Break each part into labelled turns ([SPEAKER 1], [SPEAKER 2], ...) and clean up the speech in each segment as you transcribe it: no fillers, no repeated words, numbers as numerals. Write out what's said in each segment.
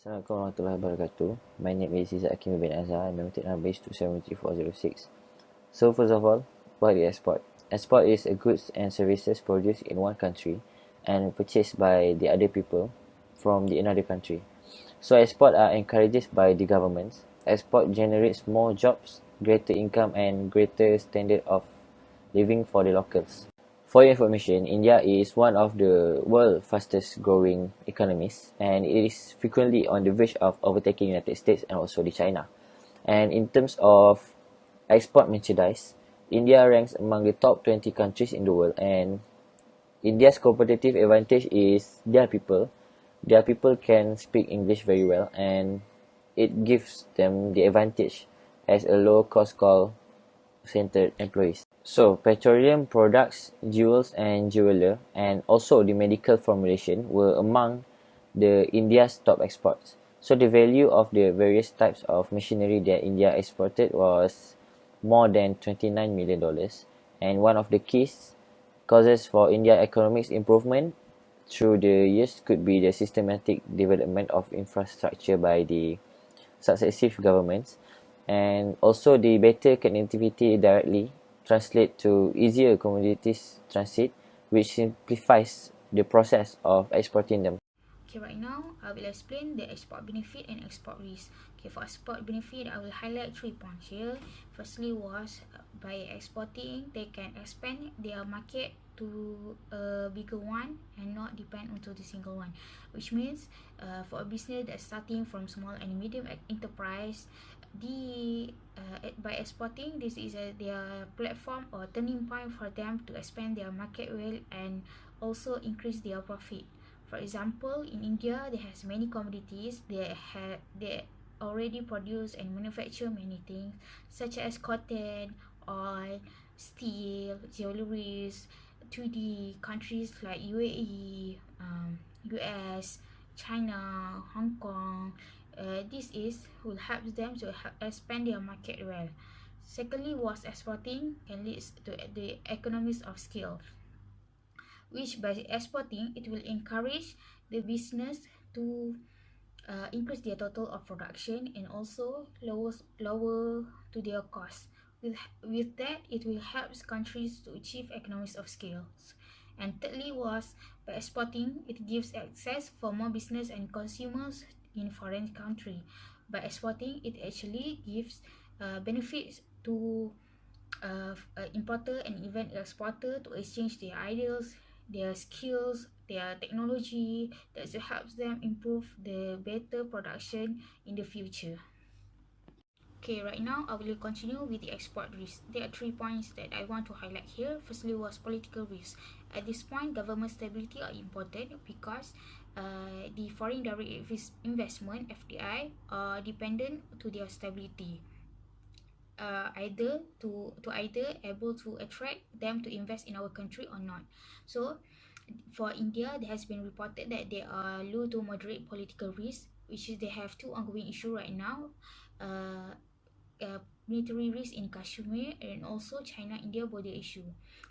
[SPEAKER 1] Assalamualaikum warahmatullahi wabarakatuh. My name is Izzat Haqimi bin Adzhar. My contact number is 2733406. So first of all, what is export? Export is a goods and services produced in one country and purchased by the other people from the another country. So export are encouraged by the governments. Export generates more jobs, greater income and greater standard of living for the locals. For your information, India is one of the world's fastest growing economies and it is frequently on the verge of overtaking United States and also the China. And in terms of export merchandise, India ranks among the top 20 countries in the world, and India's competitive advantage is their people. Their people can speak English very well and it gives them the advantage as a low cost call centered employees. So, petroleum products, jewels and jeweler, and also the medical formulation were among the India's top exports. So, the value of the various types of machinery that India exported was more than $29 million. And one of the keys causes for India economic improvement through the years could be the systematic development of infrastructure by the successive governments, and also the better connectivity directly translate to easier commodities transit, which simplifies the process of exporting them.
[SPEAKER 2] Okay, right now I will explain the export benefit and export risk. Okay, for export benefit, I will highlight 3 points here. Firstly was by exporting, they can expand their market to a bigger one and not depend on the single one, which means for a business that's starting from small and medium enterprise, by exporting, this is their platform or turning point for them to expand their market well and also increase their profit. For example, in India, there has many commodities. They already produce and manufacture many things such as cotton, oil, steel, jewelries. To the countries like UAE, US, China, Hong Kong, this will help them to expand their market well. Secondly, was exporting can lead to the economies of scale, which by exporting it will encourage the business to increase their total of production and also lower to their cost. With that, it will help countries to achieve economies of scale. And thirdly was by exporting, it gives access for more business and consumers in foreign country. By exporting, it actually gives benefits to importer and even exporter to exchange their ideas, their skills, their technology that helps them improve the better production in the future. Okay, right now I will continue with the export risk. There are 3 points that I want to highlight here. Firstly was political risk. At this point, government stability are important because the foreign direct investment (FDI) are dependent to their stability. Either able to attract them to invest in our country or not. So for India, there has been reported that there are low to moderate political risk, which is they have 2 ongoing issues right now. uh, Military risk in Kashmir and also China-India border issue.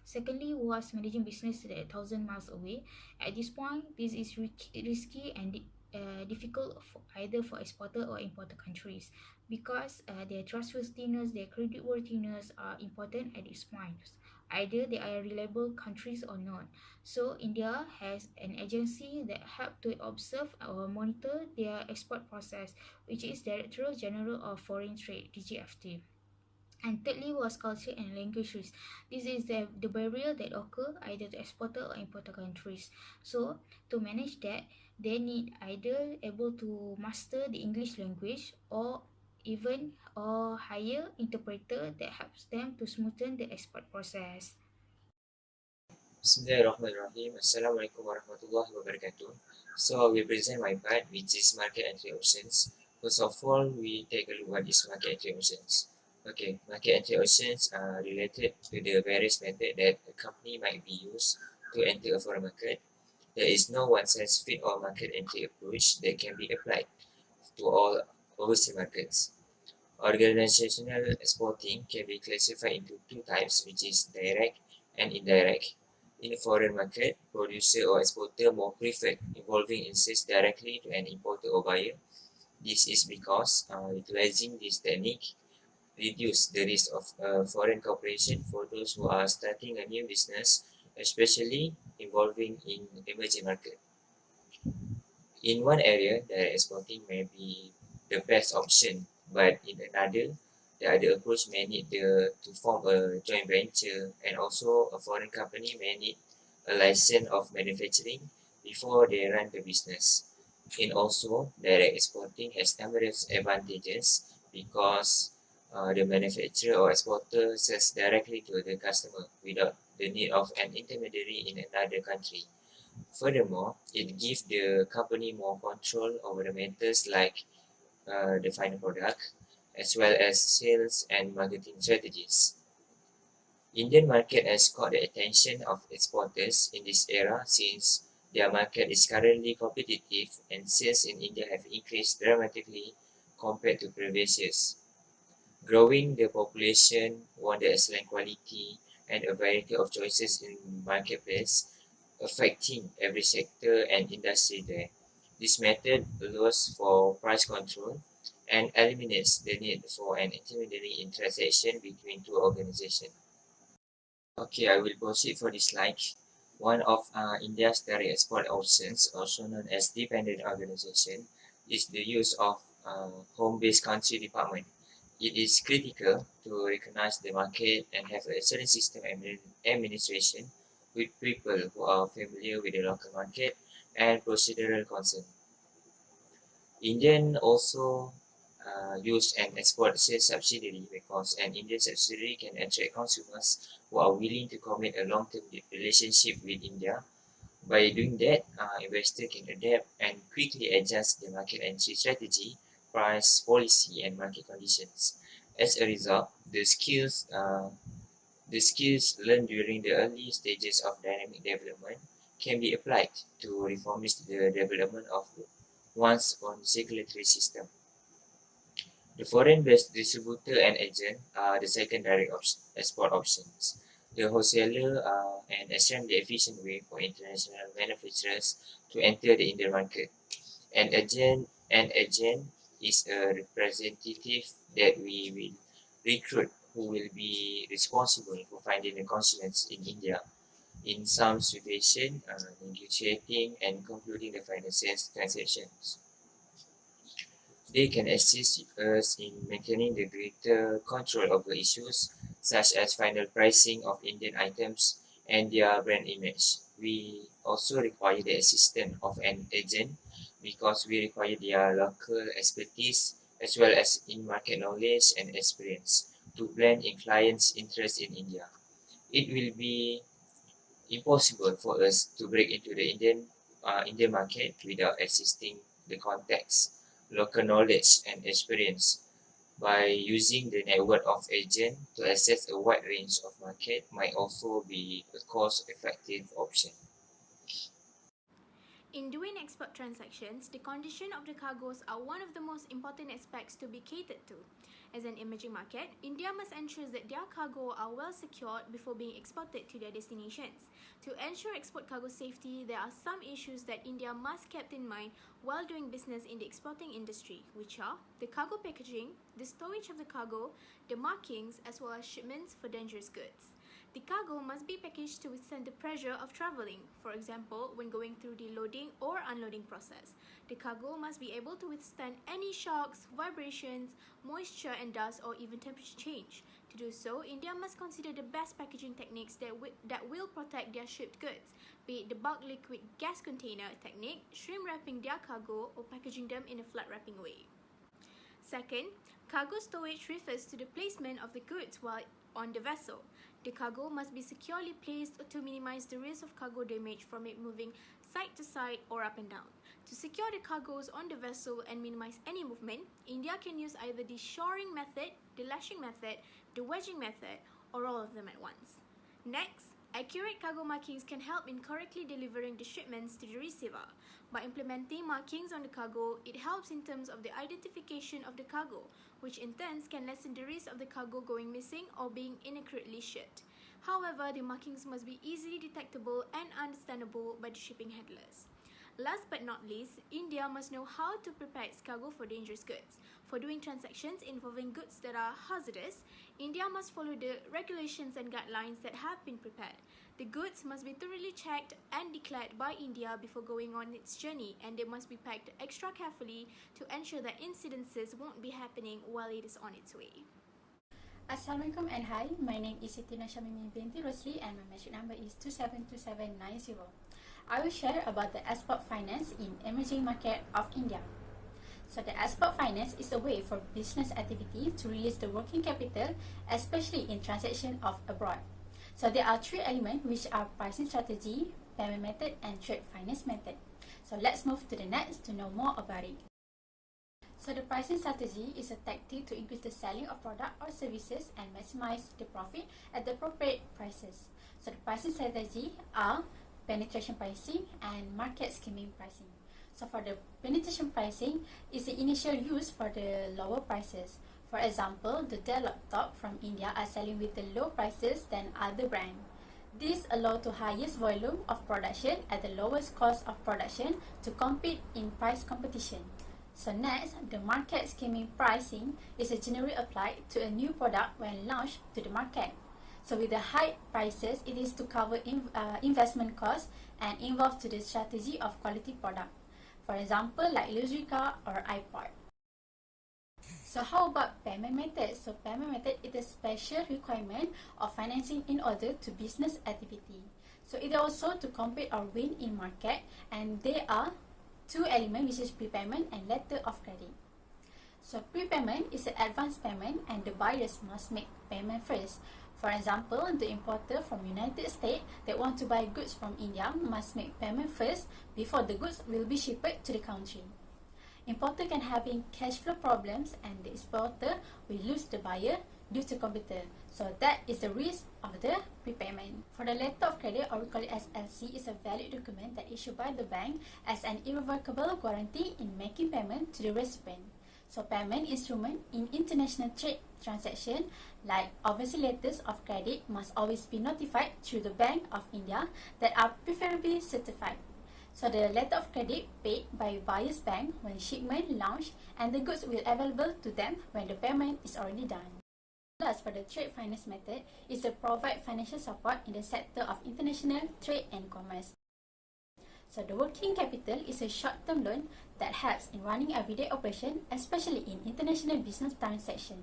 [SPEAKER 2] Secondly was managing business at 1,000 miles away. At this point, this is risky and difficult for either for exporter or importer countries because their trustworthiness, their creditworthiness are important at this point. Either they are reliable countries or not. So India has an agency that help to observe or monitor their export process, which is Directorate General of Foreign Trade (DGFT). And thirdly was culture and language risk. This is the barrier that occur either to exporter or importer countries. So to manage that, they need either able to master the English language or even or hire interpreter that helps them to smoothen the export process.
[SPEAKER 3] Bismillahirrahmanirrahim. Assalamualaikum warahmatullahi wabarakatuh. So I will present my part, which is market entry options. First of all, we take a look what is market entry options. Okay, market entry options are related to the various methods that a company might be used to enter a foreign market. There is no one-size-fits-all market entry approach that can be applied to all overseas markets. Organizational exporting can be classified into 2 types, which is direct and indirect. In a foreign market, producer or exporter more preferred involving in sales directly to an importer or buyer. This is because utilizing this technique reduce the risk of foreign cooperation for those who are starting a new business, especially involving in emerging market. In one area, direct exporting may be the best option, but in another, the other approach may need to form a joint venture, and also a foreign company may need a license of manufacturing before they run the business. And also, direct exporting has numerous advantages because the manufacturer or exporter sells directly to the customer without the need of an intermediary in another country. Furthermore, it gives the company more control over the matters like the final product, as well as sales and marketing strategies. Indian market has caught the attention of exporters in this era since their market is currently competitive and sales in India have increased dramatically compared to previous years. Growing the population, want the excellent quality, and a variety of choices in marketplace affecting every sector and industry there. This method allows for price control and eliminates the need for an intermediary in transaction between two organizations. Okay, I will proceed for this slide. One of India's direct export options, also known as dependent organization, is the use of home-based country department. It is critical to recognize the market and have an excellent system administration with people who are familiar with the local market and procedural concern. Indian also use an export sales subsidiary because an Indian subsidiary can attract consumers who are willing to commit a long-term relationship with India. By doing that, investor can adapt and quickly adjust the market entry strategy, price, policy, and market conditions. As a result, the skills learned during the early stages of dynamic development can be applied to reformist the development of one's own circulatory system. The foreign-based distributor and agent are the second direct export options. The wholesaler are an extremely efficient way for international manufacturers to enter the Indian market. An agent is a representative that we will recruit who will be responsible for finding the consulates in India. In some situations, negotiating and concluding the final sales transactions. They can assist us in maintaining the greater control over issues such as final pricing of Indian items and their brand image. We also require the assistance of an agent because we require their local expertise as well as in-market knowledge and experience to blend in clients' interest in India. It will be impossible for us to break into the Indian market without assisting the context, local knowledge, and experience. By using the network of agents to access a wide range of market might also be a cost-effective option.
[SPEAKER 4] In doing export transactions, the condition of the cargoes are one of the most important aspects to be catered to. As an emerging market, India must ensure that their cargo are well secured before being exported to their destinations. To ensure export cargo safety, there are some issues that India must keep in mind while doing business in the exporting industry, which are the cargo packaging, the storage of the cargo, the markings, as well as shipments for dangerous goods. The cargo must be packaged to withstand the pressure of traveling, for example, when going through the loading or unloading process. The cargo must be able to withstand any shocks, vibrations, moisture and dust, or even temperature change. To do so, India must consider the best packaging techniques that will protect their shipped goods, be it the bulk liquid gas container technique, shrink wrapping their cargo, or packaging them in a flat wrapping way. Second, cargo stowage refers to the placement of the goods while on the vessel. The cargo must be securely placed to minimize the risk of cargo damage from it moving side to side or up and down. To secure the cargoes on the vessel and minimize any movement, India can use either the shoring method, the lashing method, the wedging method, or all of them at once. Next, accurate cargo markings can help in correctly delivering the shipments to the receiver. By implementing markings on the cargo, it helps in terms of the identification of the cargo, which in turn can lessen the risk of the cargo going missing or being inaccurately shipped. However, the markings must be easily detectable and understandable by the shipping handlers. Last but not least, India must know how to prepare its cargo for dangerous goods. For doing transactions involving goods that are hazardous, India must follow the regulations and guidelines that have been prepared. The goods must be thoroughly checked and declared by India before going on its journey, and they must be packed extra carefully to ensure that incidences won't be happening while it is on its way.
[SPEAKER 5] Assalamualaikum and hi, my name is Siti Nur Syamimi binti Rosli and my message number is 272790. I will share about the export finance in emerging market of India. So the export finance is a way for business activity to release the working capital, especially in transaction of abroad. So there are three elements which are pricing strategy, payment method and trade finance method. So let's move to the next to know more about it. So the pricing strategy is a tactic to increase the selling of product or services and maximize the profit at the appropriate prices. So the pricing strategy are penetration pricing and market skimming pricing. So for the penetration pricing is the initial use for the lower prices. For example, the Dell laptop from India are selling with the low prices than other brand. This allows to highest volume of production at the lowest cost of production to compete in price competition. So next, the market skimming pricing is generally applied to a new product when launched to the market. So with the high prices, it is to cover investment costs and involved to the strategy of quality product. For example, like luxury car or iPod. So how about payment method? So payment method is a special requirement of financing in order to business activity. So it also to compete or win in market, and there are two elements, which is prepayment and letter of credit. So prepayment is an advance payment and the buyers must make payment first. For example, the importer from United States that want to buy goods from India must make payment first before the goods will be shipped to the country. Importer can have cash flow problems and the exporter will lose the buyer due to competitor. So that is the risk of the prepayment. For the letter of credit, or we call it as LC, is a valid document that issued by the bank as an irrevocable guarantee in making payment to the recipient. So payment instrument in international trade transaction like overseas letters of credit must always be notified through the Bank of India that are preferably certified. So the letter of credit paid by buyer's bank when shipment launch, and the goods will available to them when the payment is already done. Last, for the trade finance method is to provide financial support in the sector of international trade and commerce. So the working capital is a short-term loan that helps in running everyday operation, especially in international business transaction.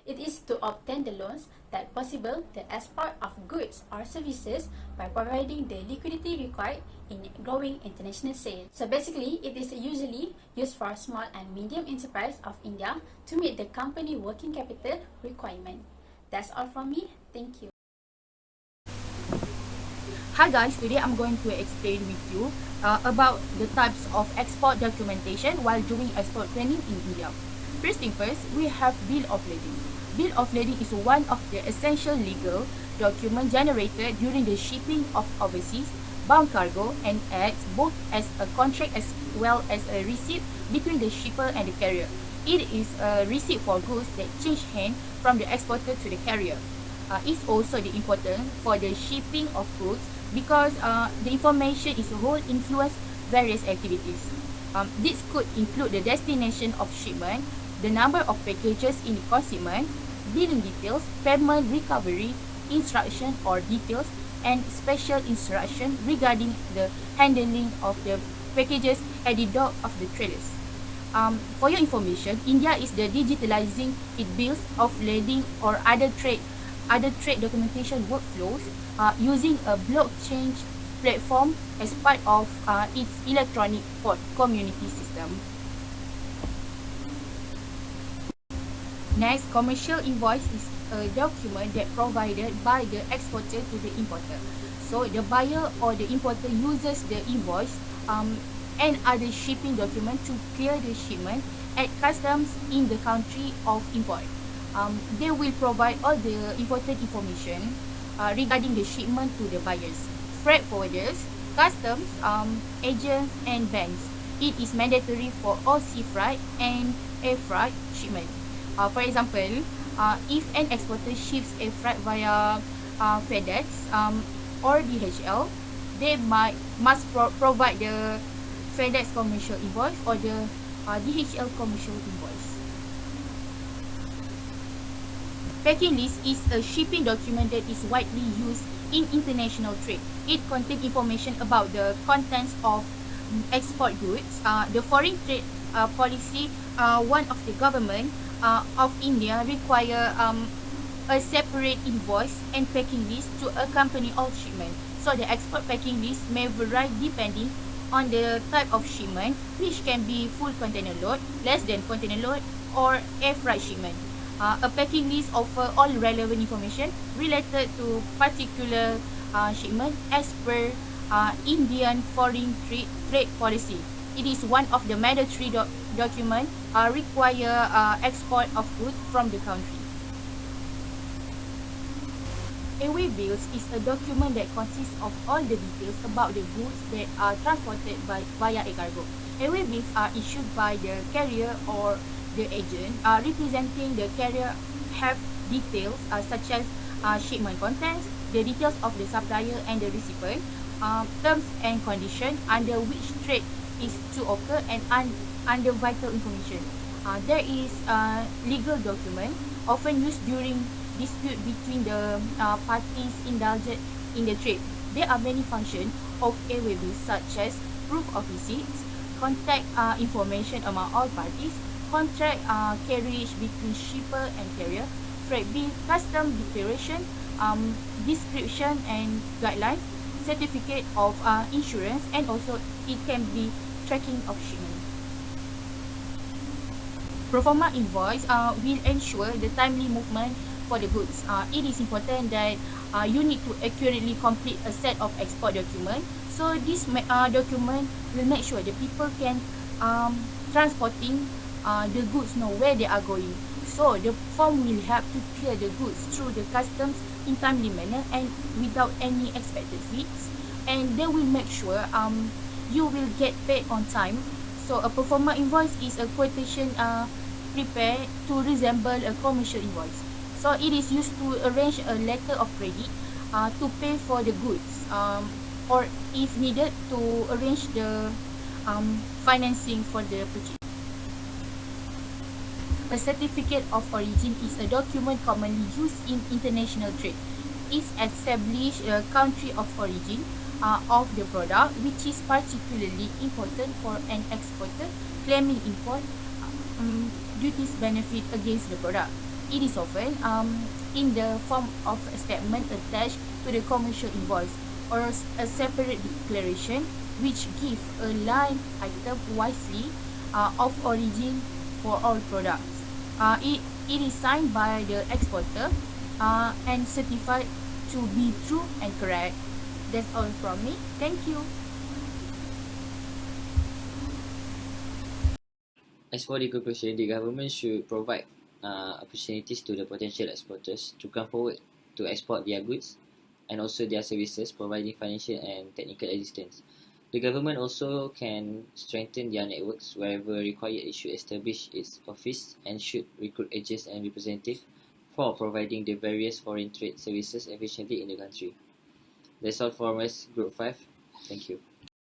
[SPEAKER 5] It is to obtain the loans that possible the export of goods or services by providing the liquidity required in growing international sales. So basically, it is usually used for small and medium enterprise of India to meet the company working capital requirement. That's all from me. Thank you.
[SPEAKER 6] Hi guys, today I'm going to explain with you about the types of export documentation while doing export training in India. First thing first, we have bill of lading. Bill of lading is one of the essential legal documents generated during the shipping of overseas bound cargo and acts both as a contract as well as a receipt between the shipper and the carrier. It is a receipt for goods that change hand from the exporter to the carrier. It's also important for the shipping of goods because the information is whole influence various activities. This could include the destination of shipment, the number of packages in the consignment, billing details, payment recovery, instruction or details, and special instruction regarding the handling of the packages at the dock of the traders. For your information, India is the digitalizing its bills of lading or other trade documentation workflows using a blockchain platform as part of its electronic port community system. Next, commercial invoice is a document that provided by the exporter to the importer. So the buyer or the importer uses the invoice and other shipping document to clear the shipment at customs in the country of import. They will provide all the important information regarding the shipment to the buyers, freight forwarders, customs, agents and banks. It is mandatory for all sea freight and air freight shipment. For example, if an exporter ships air freight via FedEx or DHL, they must provide the FedEx commercial invoice or the DHL commercial invoice. Packing list is a shipping document that is widely used in international trade. It contains information about the contents of export goods. The foreign trade policy, one of the government of India require a separate invoice and packing list to accompany all shipment. So the export packing list may vary depending on the type of shipment, which can be full container load, less than container load, or air freight shipment. A packing list offers all relevant information related to particular shipment as per Indian foreign trade policy. It is one of the mandatory documents require export of goods from the country. Airway bills is a document that consists of all the details about the goods that are transported via a cargo. Airway bills are issued by the carrier or the agent representing the carrier, have details such as shipment contents, the details of the supplier and the recipient, terms and conditions under which trade is to occur, and under vital information. There is a legal document often used during dispute between the parties indulged in the trade. There are many functions of airway bills such as proof of receipts, contact information among all parties, contract carriage between shipper and carrier, freight bill, custom declaration, description and guidelines, certificate of insurance, and also it can be tracking of shipment. Proforma invoice will ensure the timely movement for the goods. It is important that you need to accurately complete a set of export documents. So this document will make sure the people can transporting the goods know where they are going. So the form will help to clear the goods through the customs in timely manner and without any expected fees, and they will make sure you will get paid on time. So a proforma invoice is a quotation prepared to resemble a commercial invoice. So it is used to arrange a letter of credit to pay for the goods, or if needed to arrange the financing for the purchase. A certificate of origin is a document commonly used in international trade. It establishes a country of origin of the product, which is particularly important for an exporter claiming import duties benefit against the product. It is often in the form of a statement attached to the commercial invoice or a separate declaration which gives a line item wisely of origin for all products. It is signed by the exporter and certified to be true and correct. That's all from me. Thank you.
[SPEAKER 1] As for the conclusion, the government should provide opportunities to the potential exporters to come forward to export their goods and also their services, providing financial and technical assistance. The government also can strengthen their networks wherever required. It should establish its office and should recruit agents and representatives for providing the various foreign trade services efficiently in the country. That's all from us, Group 5. Thank you.